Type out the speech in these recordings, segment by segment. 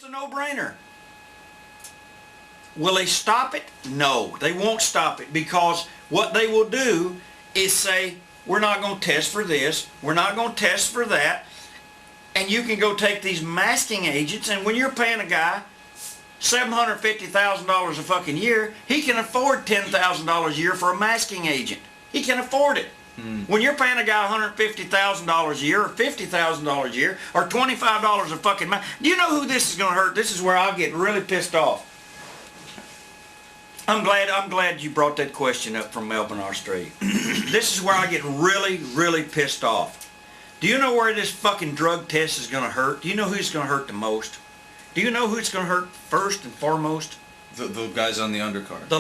a no-brainer. Will they stop it? No, they won't stop it, because what they will do is say, we're not going to test for this, we're not going to test for that, and you can go take these masking agents, and when you're paying a guy $750,000 a fucking year, he can afford $10,000 a year for a masking agent. He can afford it. When you're paying a guy $150,000 a year, or $50,000 a year, or $25 a fucking month, do you know who this is going to hurt? This is where I'll get really pissed off. I'm glad you brought that question up from Melbourne, Australia. This is where I get really, really pissed off. Do you know where this fucking drug test is going to hurt? Do you know who's going to hurt the most? Do you know who's going to hurt first and foremost? The guys on the undercard. The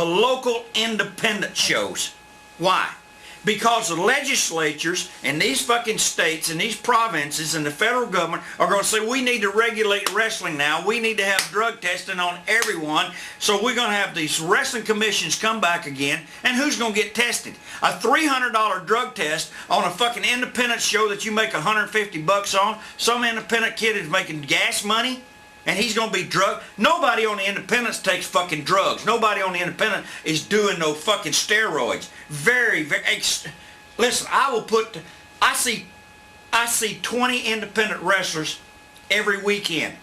local independent shows. Why? Because the legislatures in these fucking states and these provinces and the federal government are going to say, we need to regulate wrestling now. We need to have drug testing on everyone. So we're going to have these wrestling commissions come back again. And who's going to get tested? A $300 drug test on a fucking independent show that you make $150 on. Some independent kid is making gas money. And he's going to be drugged. Nobody on the independents takes fucking drugs. Nobody on the independent is doing no fucking steroids. Listen, I see 20 independent wrestlers every weekend.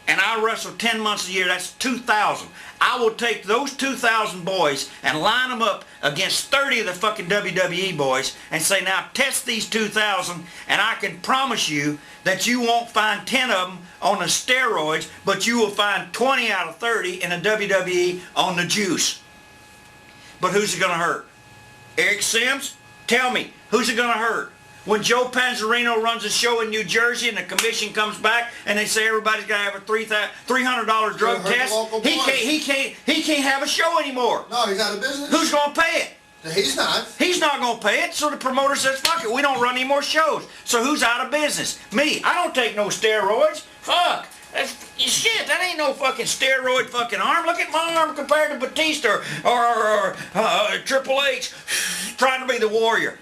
And I wrestle 10 months a year. That's 2,000. I will take those 2,000 boys and line them up against 30 of the fucking WWE boys and say, now test these 2,000, and I can promise you that you won't find 10 of them on the steroids, but you will find 20 out of 30 in the WWE on the juice. But who's it going to hurt? Eric Sims? Tell me, who's it going to hurt? When Joe Panzarino runs a show in New Jersey and the commission comes back and they say everybody's got to have a $300 drug test, he can't have a show anymore. No, he's out of business. Who's going to pay it? He's not. He's not going to pay it, so the promoter says, fuck it, we don't run any more shows. So who's out of business? Me. I don't take no steroids. Fuck. Shit, that ain't no fucking steroid fucking arm. Look at my arm compared to Batista or Triple H trying to be the Warrior.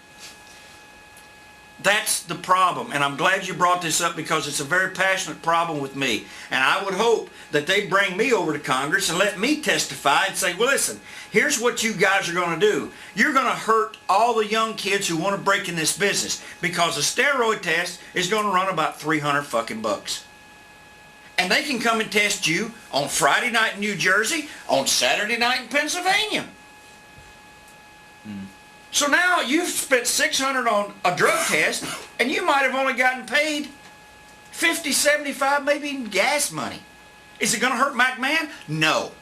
That's the problem, and I'm glad you brought this up because it's a very passionate problem with me. And I would hope that they bring me over to Congress and let me testify and say, well, listen, here's what you guys are going to do. You're going to hurt all the young kids who want to break in this business because a steroid test is going to run about 300 fucking bucks. And they can come and test you on Friday night in New Jersey, on Saturday night in Pennsylvania. So now you've spent $600 on a drug test, and you might have only gotten paid $50, $75, maybe even gas money. Is it going to hurt McMahon? No.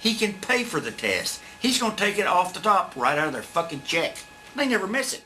He can pay for the test. He's going to take it off the top, right out of their fucking check. They never miss it.